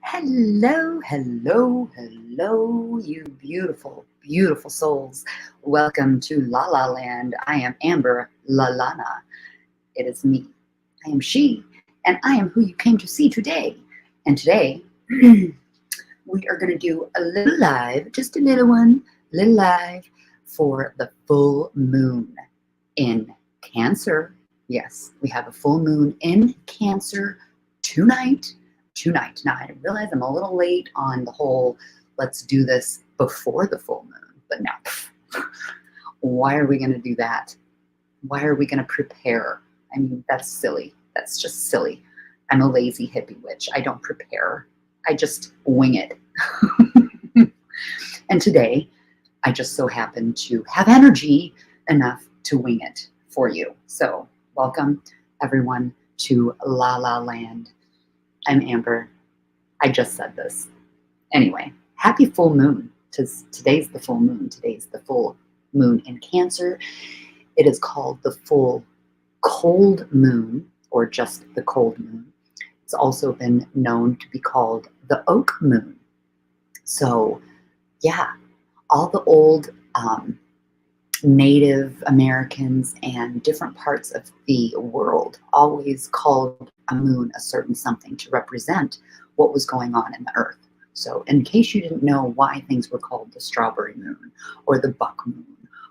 Hello, hello, hello, you beautiful, beautiful souls. Welcome to La La Land. I am Amber Lalana. It is me. I am she, and I am who you came to see today. And today, we are going to do a little live, just a little one, little live for the full moon in Cancer. Yes, we have a full moon in Cancer tonight. Now, I realize I'm a little late on the whole let's do this before the full moon, but no. Why are we going to do that? Why are we going to prepare? I mean, that's silly. That's just silly. I'm a lazy hippie witch. I don't prepare. I just wing it. And today, I just so happen to have energy enough to wing it for you. So welcome, everyone, to La La Land. I'm Amber. I just said this. Anyway, happy full moon. Today's the full moon. Today's the full moon in Cancer. It is called the full cold moon, or just the cold moon. It's also been known to be called the oak moon. So, yeah, all the old Native Americans and different parts of the world always called a moon a certain something to represent what was going on in the earth. So in case you didn't know why things were called the strawberry moon or the buck moon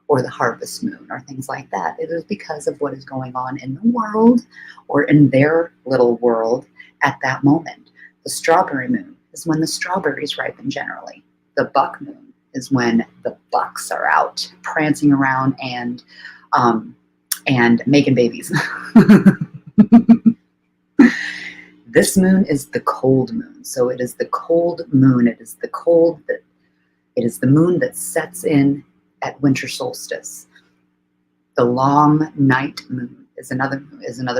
or the harvest moon or things like that, it is because of what is going on in the world or in their little world at that moment. The strawberry moon is when the strawberries ripen generally. The buck moon is when the bucks are out prancing around and making babies. This moon is the cold moon. So it is the cold moon. It is the moon that sets in at winter solstice. The long night moon is another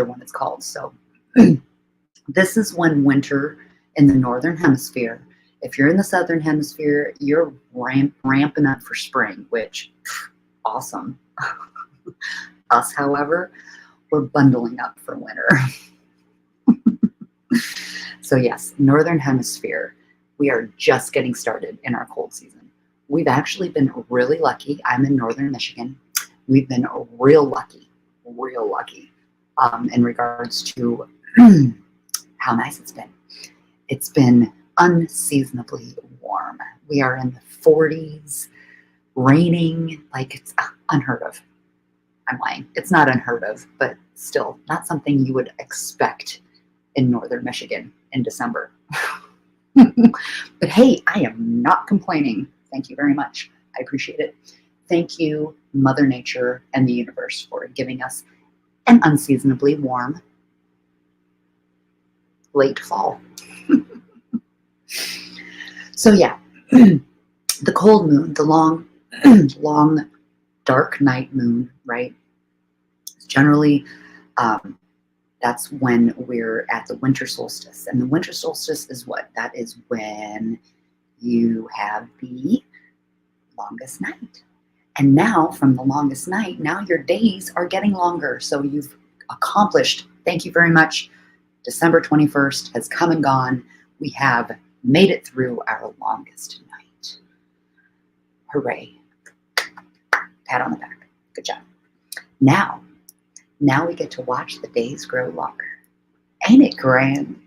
one it's called. So this is when winter in the northern hemisphere. If you're in the southern hemisphere, you're ramping up for spring, which, awesome. Us, however, we're bundling up for winter. So yes, northern hemisphere, we are just getting started in our cold season. We've actually been really lucky. I'm in northern Michigan. We've been real lucky in regards to how nice it's been. It's been unseasonably warm. We are in the 40s, raining, like it's unheard of. I'm lying. It's not unheard of, but still not something you would expect in northern Michigan in December. But hey, I am not complaining. Thank you very much. I appreciate it. Thank you, Mother Nature and the universe, for giving us an unseasonably warm late fall. So yeah, the cold moon, the long, dark night moon, right? Generally, that's when we're at the winter solstice. And the winter solstice is what? That is when you have the longest night. And now from the longest night, now your days are getting longer. So you've accomplished, thank you very much. December 21st has come and gone. we have made it through our longest night. Hooray. Pat on the back. Good job. Now we get to watch the days grow longer. Ain't it grand?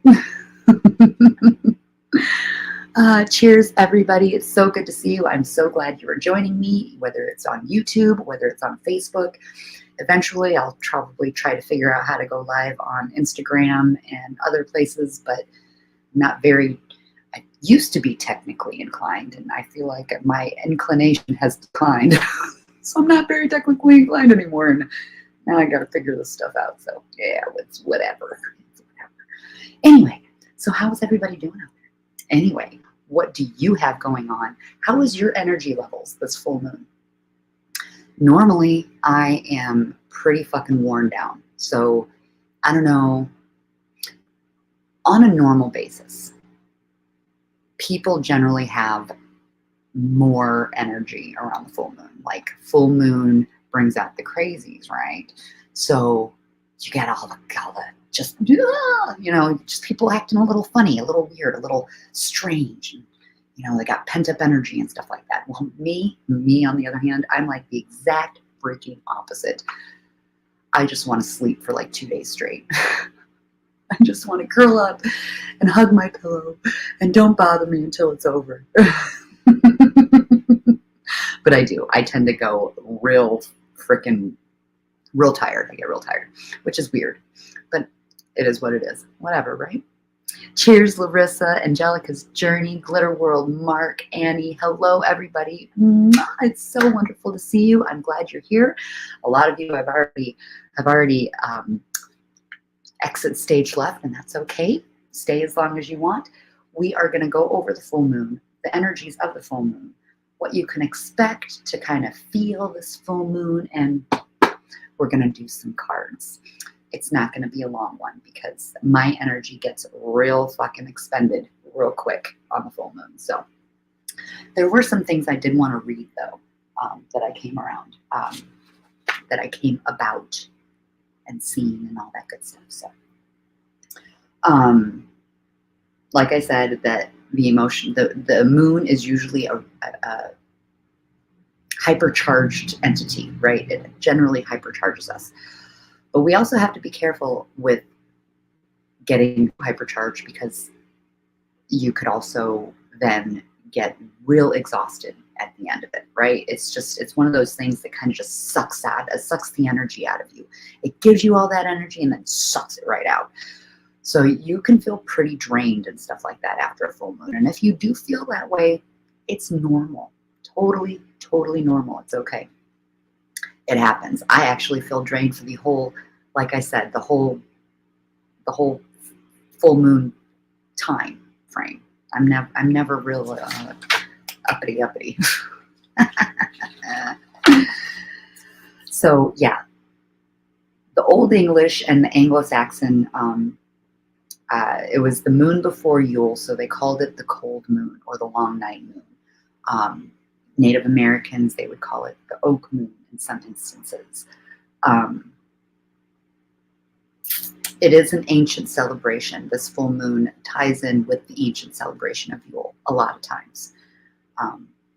Cheers, everybody. It's so good to see you. I'm so glad you are joining me, whether it's on YouTube, whether it's on Facebook. Eventually, I'll probably try to figure out how to go live on Instagram and other places, but I used to be technically inclined, and I feel like my inclination has declined. So I'm not very technically inclined anymore, and now I got to figure this stuff out. So yeah, it's whatever. Anyway, so how is everybody doing out there? Anyway, what do you have going on? How is your energy levels this full moon? Normally, I am pretty fucking worn down. So I don't know, on a normal basis, people generally have more energy around the full moon. Like full moon brings out the crazies, right? So you get all the just people acting a little funny, a little weird, a little strange. They got pent up energy and stuff like that. Well, me on the other hand, I'm like the exact freaking opposite. I just want to sleep for like 2 days straight. I just want to curl up and hug my pillow and don't bother me until it's over. But I do. I tend to go real tired. I get real tired, which is weird, but it is what it is. Whatever, right? Cheers, Larissa, Angelica's Journey, Glitter World, Mark, Annie. Hello, everybody. It's so wonderful to see you. I'm glad you're here. A lot of you have already exit stage left, and that's okay. Stay as long as you want. We are going to go over the full moon, the energies of the full moon, what you can expect to kind of feel this full moon, and we're going to do some cards. It's not going to be a long one because my energy gets real fucking expended real quick on the full moon. So there were some things I did want to read, though, that I came about and seen and all that good stuff. So like I said, that the moon is usually a hypercharged entity, right? It generally hypercharges us. But we also have to be careful with getting hypercharged because you could also then get real exhausted at the end of it, right? It's one of those things that kind of just sucks the energy out of you. It gives you all that energy and then sucks it right out. So you can feel pretty drained and stuff like that after a full moon. And if you do feel that way, it's normal. Totally, totally normal. It's okay. It happens. I actually feel drained for the whole, like I said, the whole full moon time frame. I'm never real uppity. So yeah, the Old English and the Anglo-Saxon, it was the moon before Yule, so they called it the cold moon or the long night moon. Native Americans, they would call it the oak moon in some instances. It is an ancient celebration. This full moon ties in with the ancient celebration of Yule a lot of times.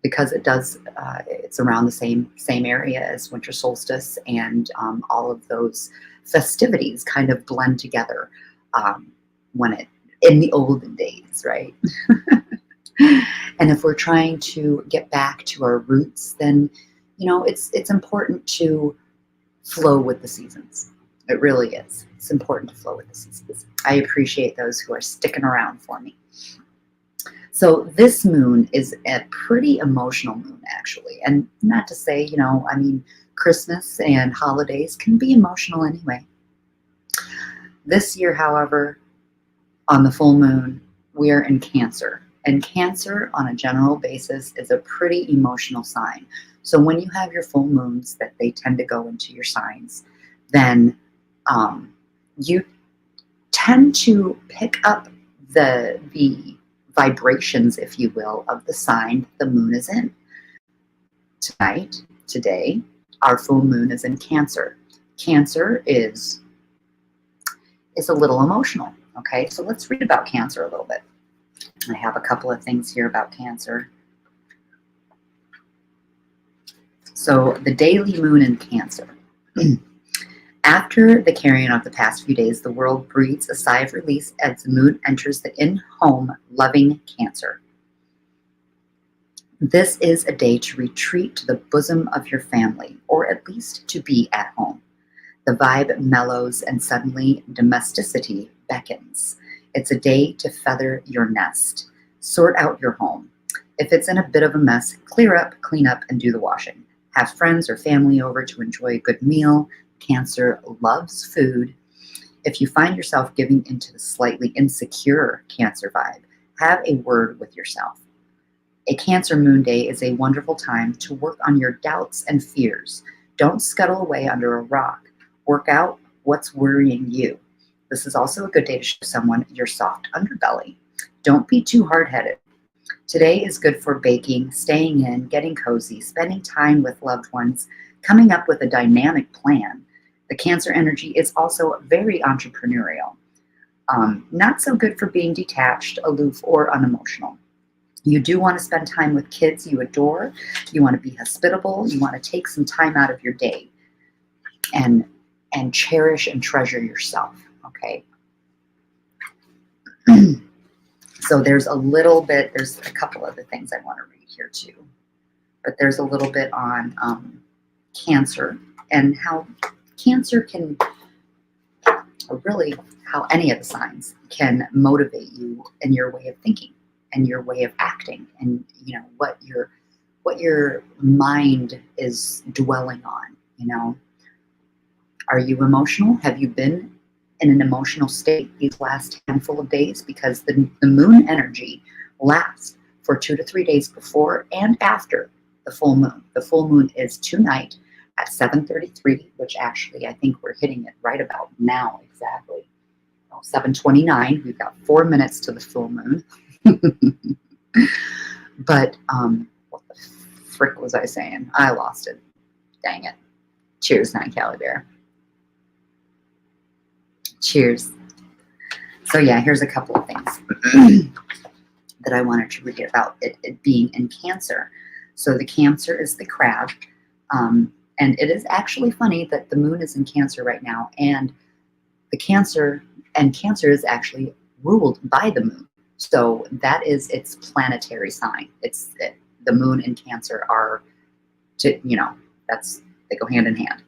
Because it's around the same area as winter solstice, and all of those festivities kind of blend together in the olden days, right? And if we're trying to get back to our roots, then it's important to flow with the seasons. It really is. It's important to flow with the seasons. I appreciate those who are sticking around for me. So this moon is a pretty emotional moon, actually. And not to say, Christmas and holidays can be emotional anyway. This year, however, on the full moon, we are in Cancer. And Cancer, on a general basis, is a pretty emotional sign. So when you have your full moons, that they tend to go into your signs, then you tend to pick up the vibrations, if you will, of the sign the moon is in. Today, our full moon is in Cancer. Cancer is a little emotional. Okay, so let's read about Cancer a little bit. I have a couple of things here about Cancer. So the daily moon in Cancer. After the carrying of the past few days, the world breathes a sigh of release as the moon enters the in-home loving Cancer. This is a day to retreat to the bosom of your family, or at least to be at home. The vibe mellows and suddenly domesticity beckons. It's a day to feather your nest, sort out your home. If it's in a bit of a mess, clear up, clean up, and do the washing. Have friends or family over to enjoy a good meal. Cancer loves food. If you find yourself giving into the slightly insecure Cancer vibe, have a word with yourself. A Cancer moon day is a wonderful time to work on your doubts and fears. Don't scuttle away under a rock. Work out what's worrying you. This is also a good day to show someone your soft underbelly. Don't be too hard-headed. Today is good for baking, staying in, getting cozy, spending time with loved ones, coming up with a dynamic plan. The Cancer energy is also very entrepreneurial. Not so good for being detached, aloof, or unemotional. You do want to spend time with kids you adore. You want to be hospitable. You want to take some time out of your day and cherish and treasure yourself, okay? So there's a couple other things I want to read here too. But there's a little bit on Cancer and how Cancer can, or really how any of the signs can motivate you in your way of thinking and your way of acting, and what your mind is dwelling on. Are you emotional? Have you been in an emotional state these last handful of days? Because the moon energy lasts for 2 to 3 days before and after the full moon. The full moon is tonight at 7:33, which actually I think we're hitting it right about now exactly. 7:29. We've got 4 minutes to the full moon. But what the frick was I saying? I lost it. Dang it. Cheers, Nine Cali Bear. Cheers. So yeah, here's a couple of things that I wanted to read about it being in Cancer. So the Cancer is the crab. And it is actually funny that the moon is in Cancer right now, and Cancer is actually ruled by the moon. So that is its planetary sign. The moon and Cancer are, they go hand in hand.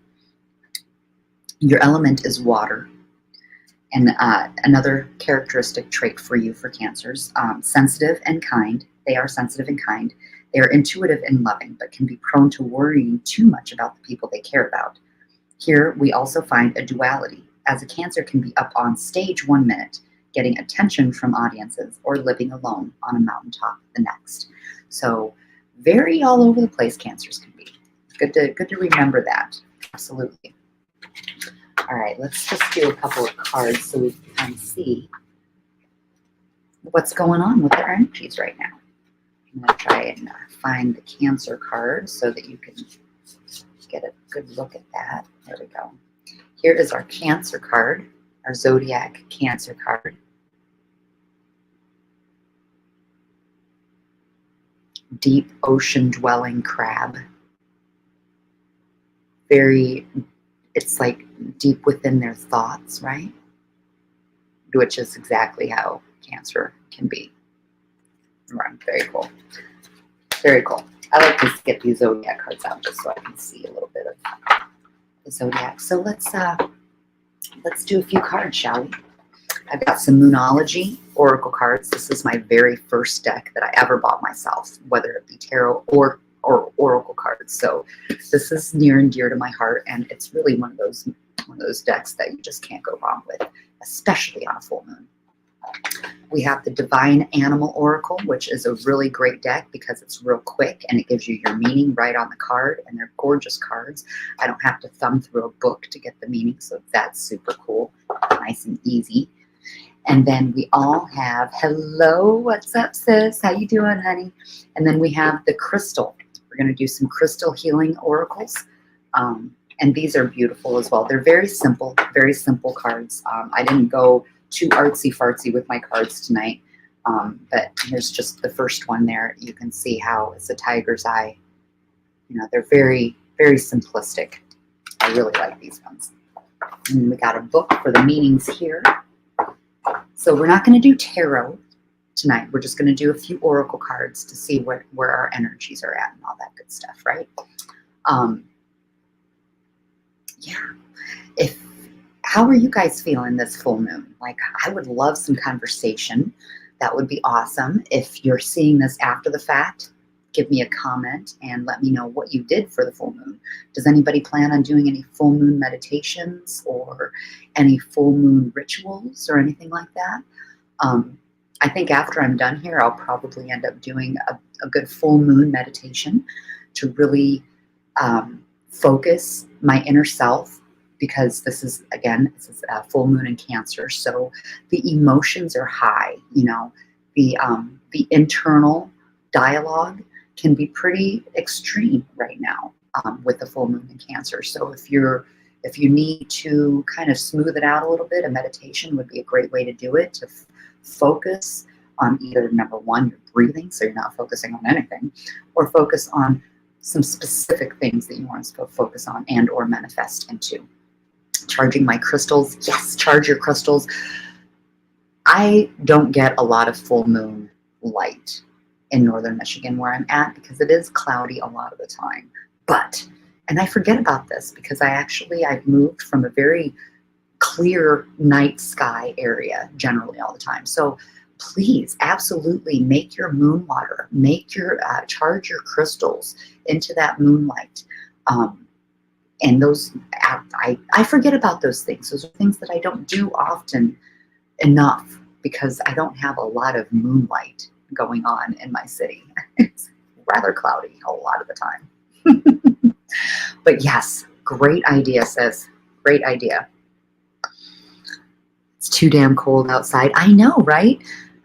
Your element is water. And another characteristic trait for you for Cancers, sensitive and kind. They are sensitive and kind. They are intuitive and loving, but can be prone to worrying too much about the people they care about. Here, we also find a duality, as a Cancer can be up on stage 1 minute, getting attention from audiences, or living alone on a mountaintop the next. So very all over the place Cancers can be. Good to remember that. Absolutely. All right, let's just do a couple of cards so we can see what's going on with their energies right now. I'm going to try and find the Cancer card so that you can get a good look at that. There we go. Here is our Cancer card, our Zodiac Cancer card. Deep ocean dwelling crab. It's like deep within their thoughts, right? Which is exactly how Cancer can be. Right, very cool. Very cool. I like to get these Zodiac cards out just so I can see a little bit of the Zodiac. So let's do a few cards, shall we? I've got some Moonology Oracle cards. This is my very first deck that I ever bought myself, whether it be tarot or Oracle cards. So this is near and dear to my heart, and it's really one of those decks that you just can't go wrong with, especially on a full moon. We have the Divine Animal Oracle, which is a really great deck because it's real quick and it gives you your meaning right on the card, and they're gorgeous cards. I don't have to thumb through a book to get the meaning, so that's super cool. Nice and easy. And then we all have, hello, what's up, sis? How you doing, honey? And then we have the Crystal. We're going to do some Crystal Healing Oracles. And these are beautiful as well. They're very simple cards. I didn't go too artsy-fartsy with my cards tonight. But here's just the first one there. You can see how it's a tiger's eye. You know, they're very, very simplistic. I really like these ones. And we got a book for the meanings here. So we're not going to do tarot tonight. We're just going to do a few oracle cards to see where our energies are at and all that good stuff, right? Yeah. How are you guys feeling this full moon? Like, I would love some conversation. That would be awesome. If you're seeing this after the fact, give me a comment and let me know what you did for the full moon. Does anybody plan on doing any full moon meditations or any full moon rituals or anything like that? I think after I'm done here, I'll probably end up doing a good full moon meditation to really focus my inner self, because this is a full moon in Cancer. So the emotions are high, you know, the internal dialogue can be pretty extreme right now with the full moon in Cancer. So if you need to kind of smooth it out a little bit, a meditation would be a great way to do it, to focus on either, number one, your breathing, so you're not focusing on anything, or focus on some specific things that you want to focus on and or manifest into. Charging my crystals. Yes, charge your crystals. I don't get a lot of full moon light in northern Michigan where I'm at because it is cloudy a lot of the time. And I forget about this because I've moved from a very clear night sky area generally all the time. So please, absolutely make your moon water, charge your crystals into that moonlight. And those, I forget about those things. Those are things that I don't do often enough because I don't have a lot of moonlight going on in my city. It's rather cloudy a lot of the time. But yes, great idea, sis. Great idea. It's too damn cold outside. I know, right?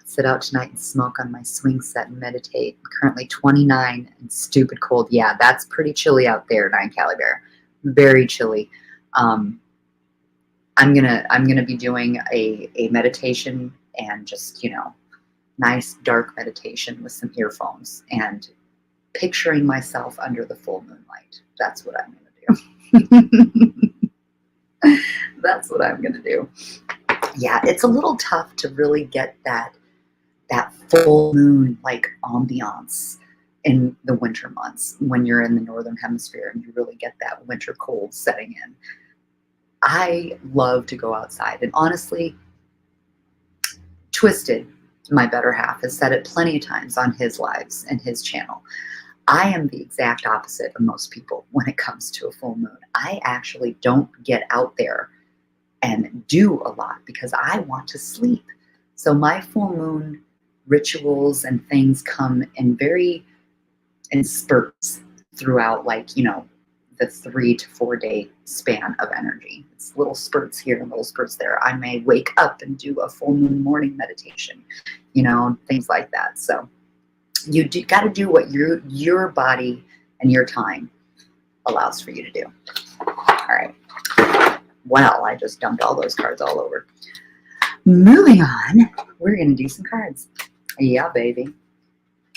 Sit out tonight and smoke on my swing set and meditate. Currently 29 and stupid cold. Yeah, that's pretty chilly out there, 9 Cali Bear. Very chilly. I'm gonna be doing a meditation and just, you know, nice dark meditation with some earphones and picturing myself under the full moonlight. That's what I'm gonna do. That's what I'm gonna do. Yeah, it's a little tough to really get that full moon like ambiance in the winter months when you're in the northern hemisphere and you really get that winter cold setting in. I love to go outside, and honestly, Twisted, my better half, has said it plenty of times on his lives and his channel. I am the exact opposite of most people when it comes to a full moon. I actually don't get out there and do a lot because I want to sleep. So my full moon rituals and things come in spurts throughout, like, you know, the 3 to 4 day span of energy. It's little spurts here and little spurts there. I may wake up and do a full moon morning meditation, you know, things like that. So you got to do what your body and your time allows for you to do. All right. Well, I just dumped all those cards all over. Moving on, we're going to do some cards. Yeah, baby.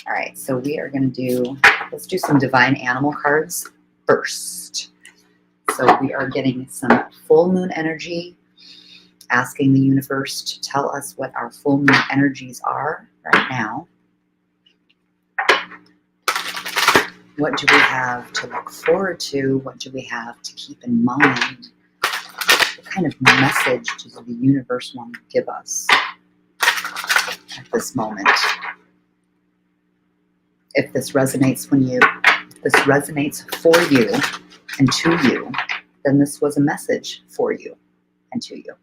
All right, so we are going to let's do some divine animal cards first. So we are getting some full moon energy, asking the universe to tell us what our full moon energies are right now. What do we have to look forward to? What do we have to keep in mind? What kind of message does the universe want to give us at this moment? If this resonates for you and to you, then this was a message for you and to you.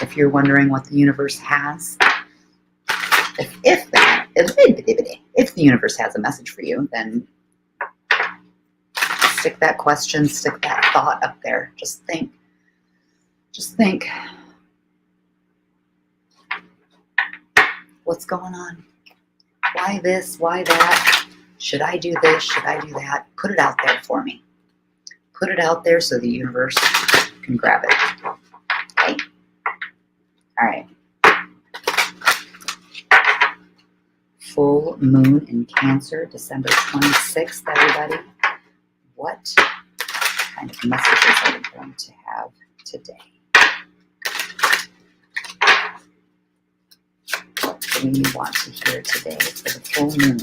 If you're wondering what the universe has, if the universe has a message for you, then stick that question, stick that thought up there. Just think. What's going on? Why this? Why that? Should I do this? Should I do that? Put it out there for me. Put it out there so the universe can grab it. Okay? All right. full moon in Cancer, December 26th, everybody. What kind of messages are we going to have today? What do we want to hear today for the full moon?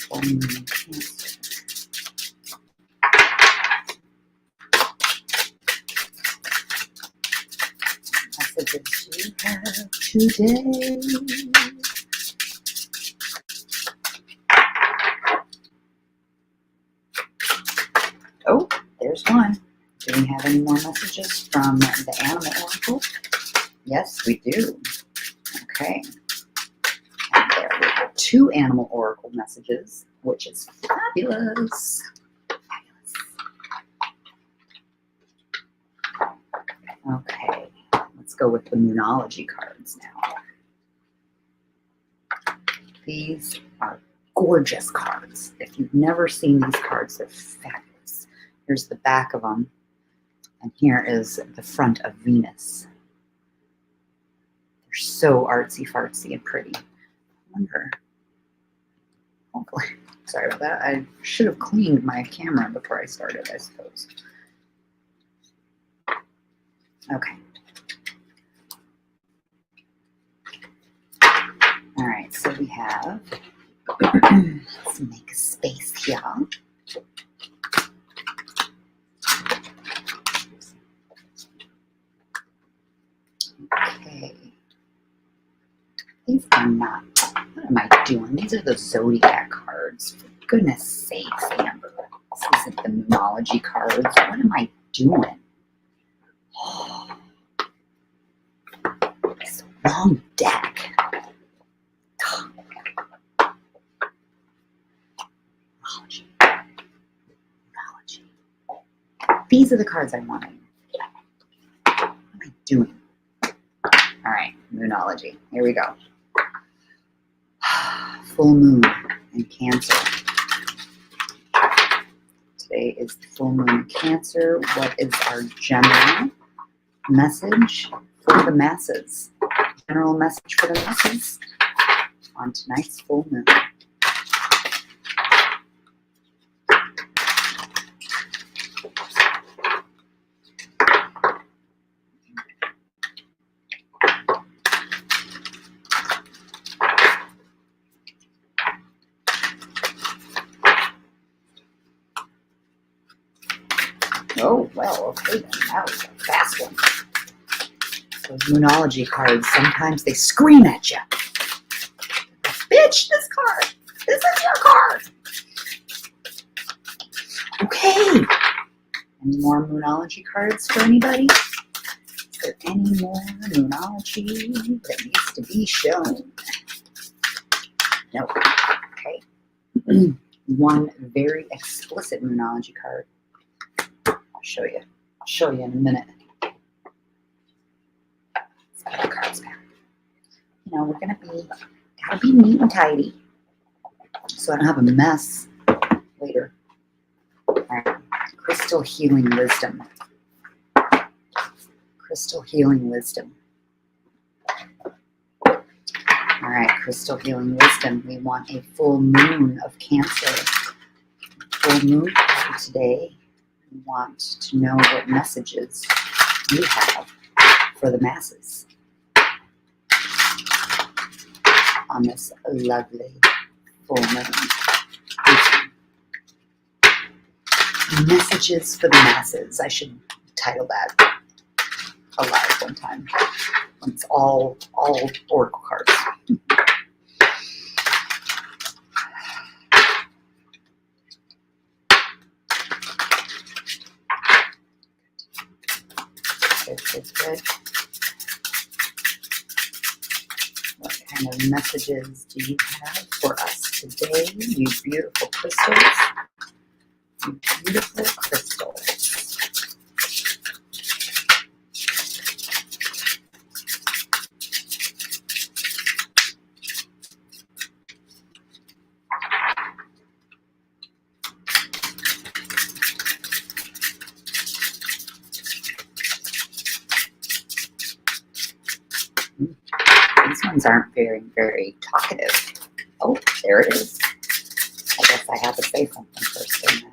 Full moon in Cancer. Messages you have today. Oh, there's one. Do we have any more messages from the Animal Oracle? Yes, we do. Okay. And there we have 2 Animal Oracle messages, which is fabulous. Okay, let's go with the Moonology cards now. These are gorgeous cards. If you've never seen these cards, they're fabulous. Here's the back of them, and here is the front of Venus. They're so artsy-fartsy and pretty. I wonder, hopefully, sorry about that. I should have cleaned my camera before I started, I suppose. Okay. All right, so we have, let's make a space here. Okay. These are not, what am I doing? These are the Zodiac cards. For goodness sakes, Amber. This isn't the Moonology cards. What am I doing? Oh, it's the wrong deck. Moonology. These are the cards I wanted. What am I doing? All right, Moonology. Here we go. Full moon in Cancer. Today is the full moon in Cancer. What is our general message for the masses? General message for the masses on tonight's full moon. Oh, well, okay then. That was a fast one. Those Moonology cards, sometimes they scream at you. Bitch, this card! This is your card! Okay. Any more Moonology cards for anybody? Is there any more Moonology that needs to be shown? Nope. Okay. One very explicit Moonology card. Show you. I'll show you in a minute. Let's put the cards back. You know, gotta be neat and tidy, so I don't have a mess later. All right. Crystal Healing Wisdom. Crystal Healing Wisdom. All right, Crystal Healing Wisdom. We want a full moon of Cancer. Full moon today. We want to know what messages you have for the masses on this lovely full moon. Messages for the masses. I should title that alive one time. It's all oracle cards. Good. What kind of messages do you have for us today, you beautiful crystals? You beautiful crystals. These hands aren't very talkative. Oh, there it is. I guess I have to say something first, don't I?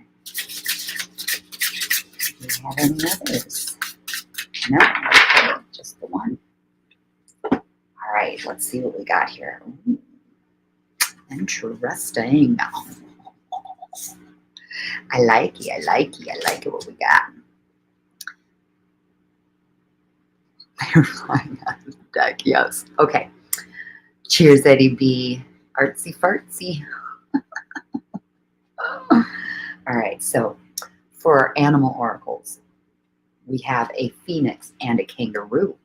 Do we have any others? No, okay, just the one. All right, let's see what we got here. Ooh, interesting. I like it, I like it, I like it what we got. They're flying out of the deck, yes. Okay. Cheers, Eddie B. Artsy fartsy. All right, so for animal oracles, we have a phoenix and a kangaroo.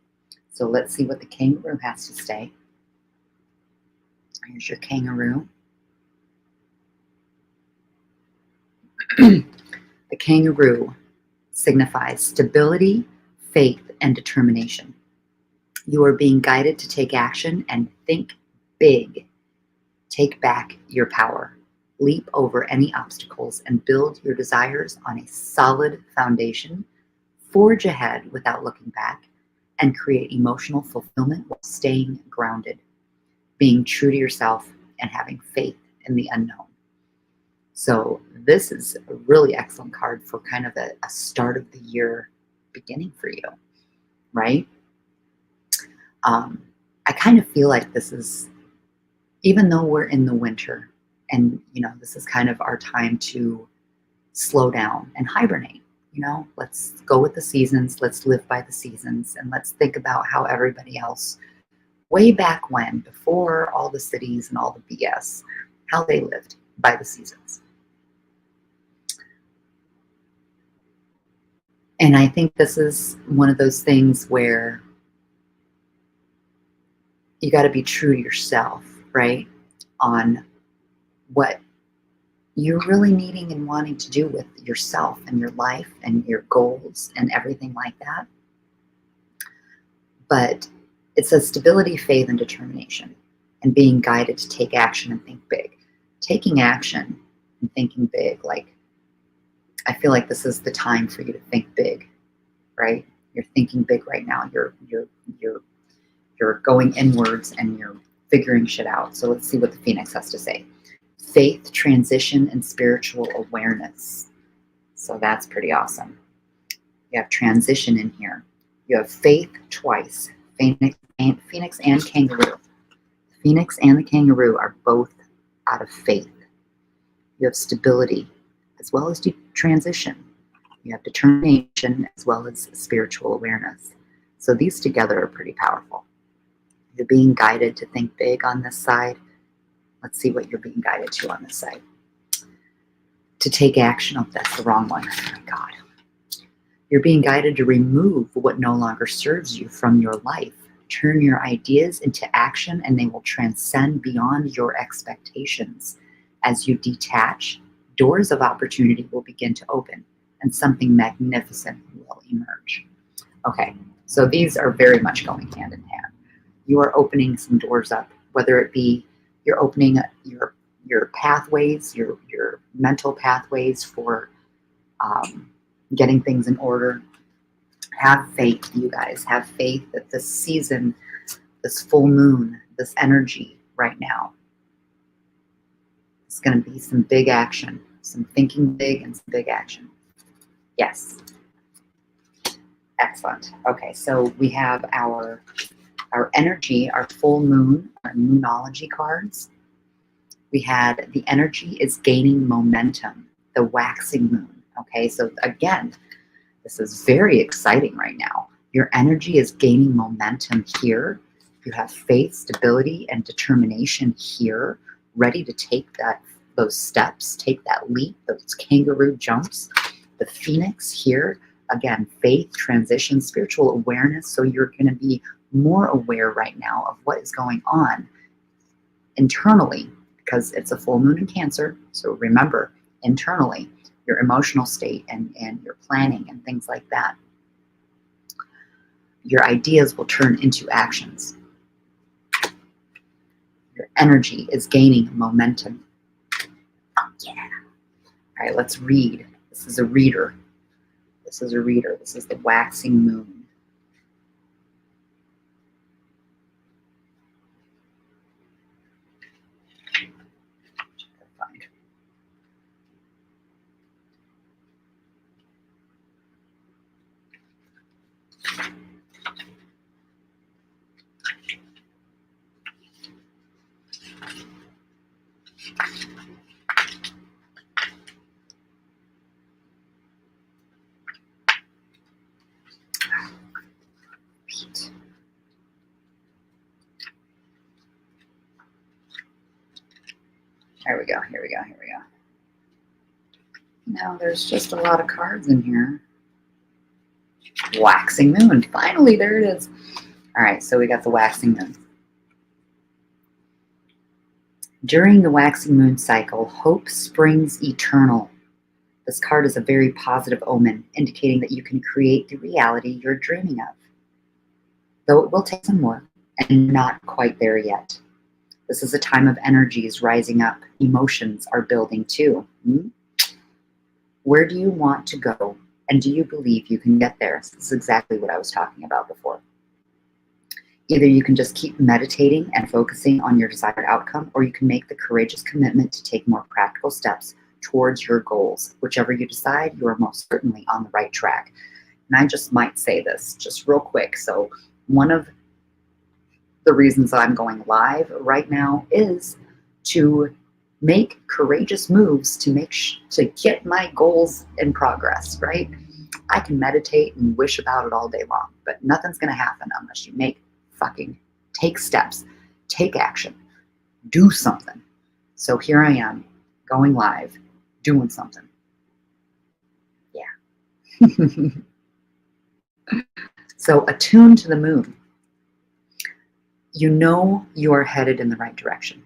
So let's see what the kangaroo has to say. Here's your kangaroo. The kangaroo signifies stability, faith, and determination. You are being guided to take action and think big. Take back your power. Leap over any obstacles and build your desires on a solid foundation. Forge ahead without looking back and create emotional fulfillment while staying grounded, being true to yourself and having faith in the unknown. So this is a really excellent card for kind of a start of the year beginning for you, right? I kind of feel like this is, even though we're in the winter and, this is kind of our time to slow down and hibernate, let's go with the seasons, let's live by the seasons, and let's think about how everybody else way back when, before all the cities and all the BS, how they lived by the seasons. And I think this is one of those things where you got to be true to yourself, right? On what you're really needing and wanting to do with yourself and your life and your goals and everything like that. But it says stability, faith, and determination, and being guided to take action and think big. Taking action and thinking big, like, I feel like this is the time for you to think big, right? You're thinking big right now. You're going inwards and you're figuring shit out. So let's see what the Phoenix has to say. Faith, transition, and spiritual awareness. So that's pretty awesome. You have transition in here. You have faith twice. Phoenix and kangaroo. Phoenix and the kangaroo are both out of faith. You have stability as well as transition. You have determination as well as spiritual awareness. So these together are pretty powerful. You're being guided to think big on this side. Let's see what you're being guided to on this side. To take action. Oh, that's the wrong one. Oh my God. You're being guided to remove what no longer serves you from your life. Turn your ideas into action and they will transcend beyond your expectations. As you detach, doors of opportunity will begin to open and something magnificent will emerge. Okay, so these are very much going hand in hand. You are opening some doors up, whether it be you're opening your pathways, your mental pathways for getting things in order. Have faith, you guys. Have faith that this season, this full moon, this energy right now, it's going to be some big action, some thinking big and some big action. Yes. Excellent. Okay, so we have our energy, our full moon, our moonology cards. We had the energy is gaining momentum, the waxing moon. Okay, so again, this is very exciting right now. Your energy is gaining momentum here. You have faith, stability, and determination here, ready to take those steps, take that leap, those kangaroo jumps. The Phoenix here, again, faith, transition, spiritual awareness. So you're going to be more aware right now of what is going on internally, because it's a full moon in Cancer. So remember, internally, your emotional state and your planning and things like that. Your ideas will turn into actions. Your energy is gaining momentum. Yeah. All right, let's read. This is a reader. This is a reader. This is the waxing moon. Here we go, here we go, here we go. Now there's just a lot of cards in here. Waxing moon. Finally, there it is. All right, so we got the waxing moon. During the waxing moon cycle, hope springs eternal. This card is a very positive omen, indicating that you can create the reality you're dreaming of. Though it will take some work, and you're not quite there yet. This is a time of energies rising up. Emotions are building too. Where do you want to go? And do you believe you can get there? This is exactly what I was talking about before. Either you can just keep meditating and focusing on your desired outcome, or you can make the courageous commitment to take more practical steps towards your goals. Whichever you decide, you are most certainly on the right track. And I just might say this just real quick. So one of the reasons I'm going live right now is to make courageous moves to get my goals in progress, right? I can meditate and wish about it all day long, but nothing's going to happen unless you take steps, take action, do something. So here I am going live, doing something. Yeah. So attune to the moon. You know you are headed in the right direction.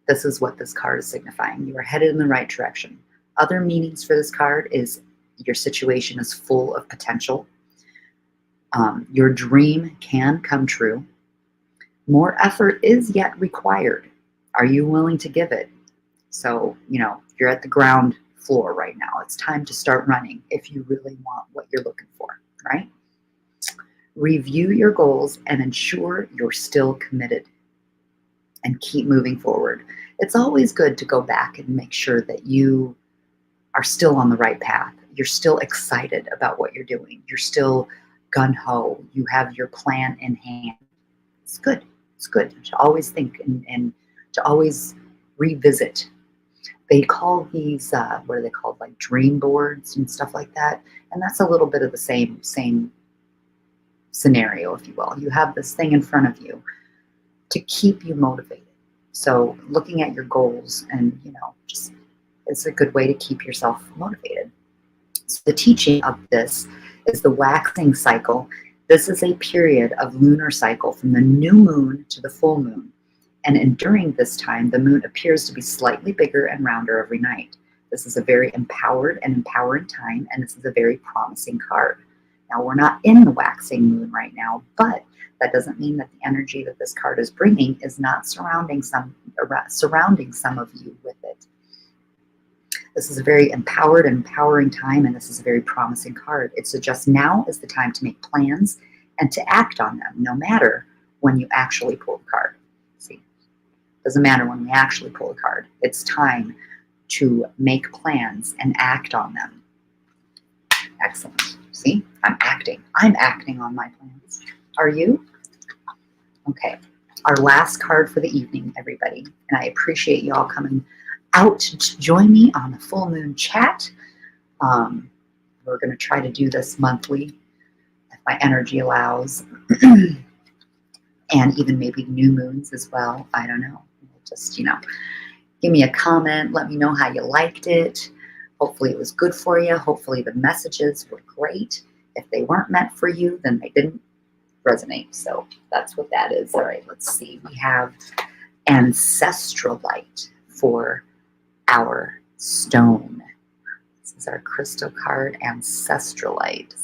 This is what this card is signifying. You are headed in the right direction. Other meanings for this card is your situation is full of potential. Your dream can come true. More effort is yet required. Are you willing to give it? So, you're at the ground floor right now. It's time to start running if you really want what you're looking for, right? Review your goals and ensure you're still committed. And keep moving forward. It's always good to go back and make sure that you are still on the right path. You're still excited about what you're doing. You're still gung-ho. You have your plan in hand. It's good. It's good to always think and to always revisit. They call these, what are they called? Like dream boards and stuff like that. And that's a little bit of the same scenario, if you will. You have this thing in front of you to keep you motivated. So looking at your goals and, just it's a good way to keep yourself motivated. So the teaching of this is the waxing cycle. This is a period of lunar cycle from the new moon to the full moon. And during this time, the moon appears to be slightly bigger and rounder every night. This is a very empowered and empowering time, and this is a very promising card. Now, we're not in the waxing moon right now, but that doesn't mean that the energy that this card is bringing is not surrounding some of you with it. This is a very empowered and empowering time, and this is a very promising card. It suggests now is the time to make plans and to act on them, no matter when you actually pull the card. See, doesn't matter when we actually pull the card. It's time to make plans and act on them. Excellent. See, I'm acting on my plans. Are you? Okay, our last card for the evening, everybody. And I appreciate you all coming out to join me on the full moon chat. We're going to try to do this monthly if my energy allows. And even maybe new moons as well. I don't know. Just, give me a comment. Let me know how you liked it. Hopefully it was good for you. Hopefully the messages were great. If they weren't meant for you, then they didn't resonate. So that's what that is. All right, let's see. We have Ancestralite for our stone. This is our crystal card, Ancestralite.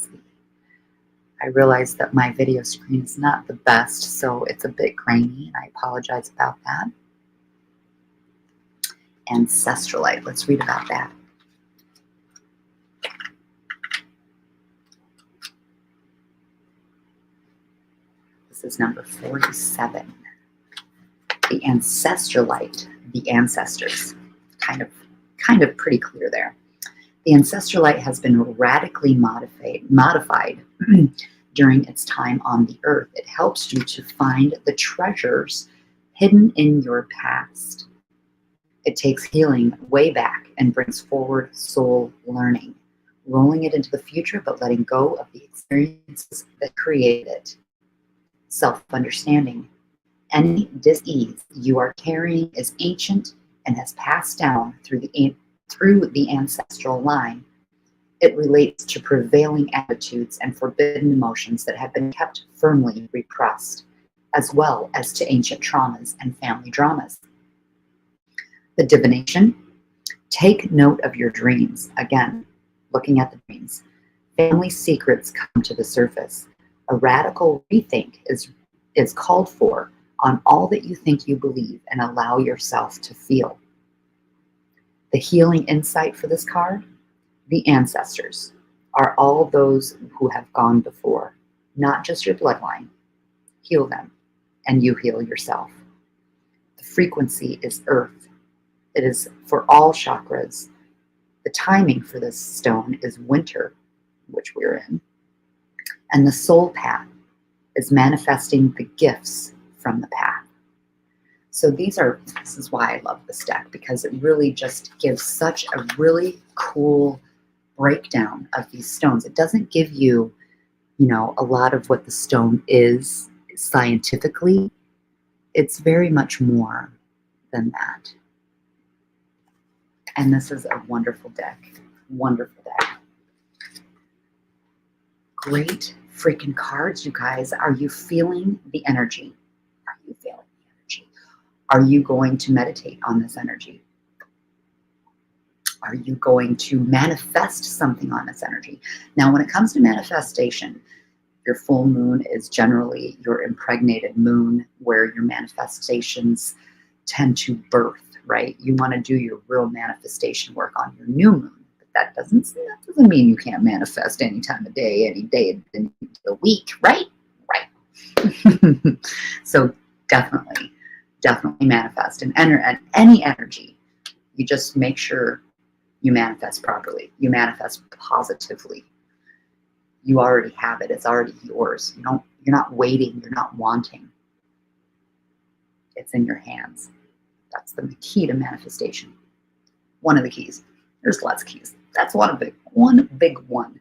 I realize that my video screen is not the best, so it's a bit grainy, and I apologize about that. Ancestralite. Let's read about that. This is number 47. The Ancestralite, the ancestors. Kind of pretty clear there. The Ancestralite has been radically modified during its time on the earth. It helps you to find the treasures hidden in your past. It takes healing way back and brings forward soul learning, rolling it into the future, but letting go of the experiences that created it. Self-understanding. Any dis-ease you are carrying is ancient and has passed down through the ancestral line. It relates to prevailing attitudes and forbidden emotions that have been kept firmly repressed, as well as to ancient traumas and family dramas. The divination. Take note of your dreams. Again, looking at the dreams. Family secrets come to the surface. A radical rethink is called for on all that you think you believe and allow yourself to feel. The healing insight for this card. The ancestors are all those who have gone before, not just your bloodline. Heal them, and you heal yourself. The frequency is earth. It is for all chakras. The timing for this stone is winter, which we're in. And the soul path is manifesting the gifts from the path. So this is why I love this deck, because it really just gives such a really cool breakdown of these stones. It doesn't give you, a lot of what the stone is scientifically. It's very much more than that. And this is a wonderful deck. Wonderful deck. Great freaking cards, you guys. Are you feeling the energy? Are you feeling the energy? Are you going to meditate on this energy? Are you going to manifest something on this energy? Now, when it comes to manifestation, your full moon is generally your impregnated moon, where your manifestations tend to birth, right? You want to do your real manifestation work on your new moon. But that doesn't mean you can't manifest any time of day, any day of the week, right? Right. So definitely manifest and enter at any energy. You just make sure you manifest properly. You manifest positively. You already have it. It's already yours. You're not waiting. You're not wanting. It's in your hands. That's the key to manifestation. One of the keys. There's lots of keys. That's one big one.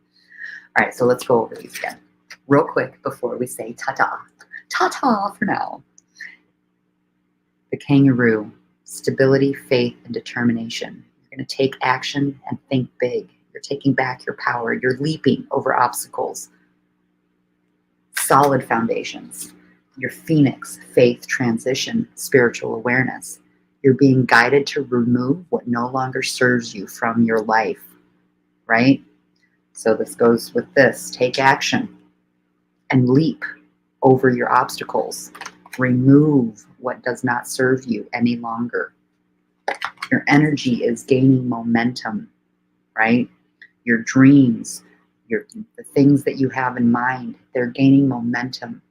All right, so let's go over these again real quick before we say ta-ta. Ta-ta for now. The kangaroo. Stability, faith, and determination. You're going to take action and think big. You're taking back your power. You're leaping over obstacles. Solid foundations. Your phoenix, faith, transition, spiritual awareness. You're being guided to remove what no longer serves you from your life, right? So this goes with this. Take action and leap over your obstacles. Remove what does not serve you any longer. Your energy is gaining momentum, right? Your dreams, the things that you have in mind, they're gaining momentum.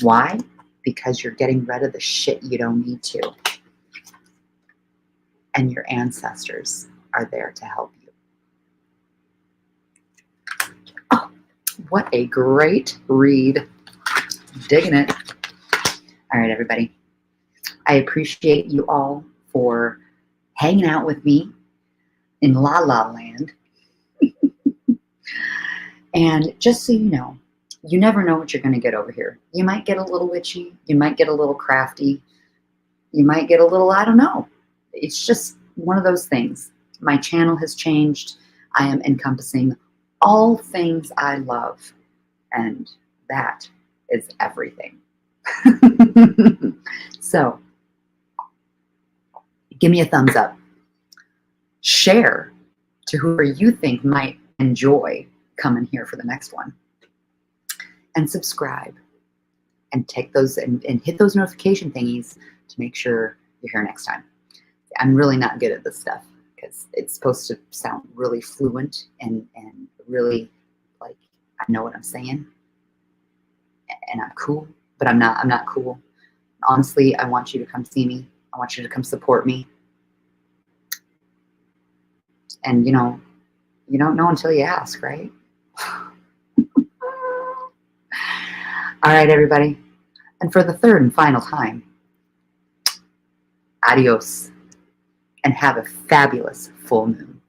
Why? Because you're getting rid of the shit you don't need to. And your ancestors are there to help you. Oh, what a great read. Digging it. All right, everybody. I appreciate you all for hanging out with me in La La Land. And just so you know, you never know what you're going to get over here. You might get a little witchy. You might get a little crafty. You might get a little, I don't know. It's just one of those things. My channel has changed. I am encompassing all things I love. And that is everything. So, give me a thumbs up. Share to whoever you think might enjoy coming here for the next one. And subscribe. And take those and hit those notification thingies to make sure you're here next time. I'm really not good at this stuff because it's supposed to sound really fluent and really like I know what I'm saying and I'm cool, but I'm not cool. Honestly, I want you to come see me. I want you to come support me. And you don't know until you ask, right? All right, everybody. And for the third and final time, adios. and have a fabulous full moon.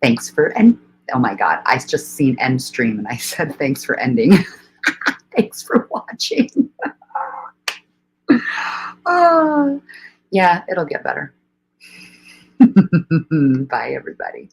Thanks for, and oh my God, I just seen end stream and I said, thanks for ending. Thanks for watching. Oh, yeah, it'll get better. Bye, everybody.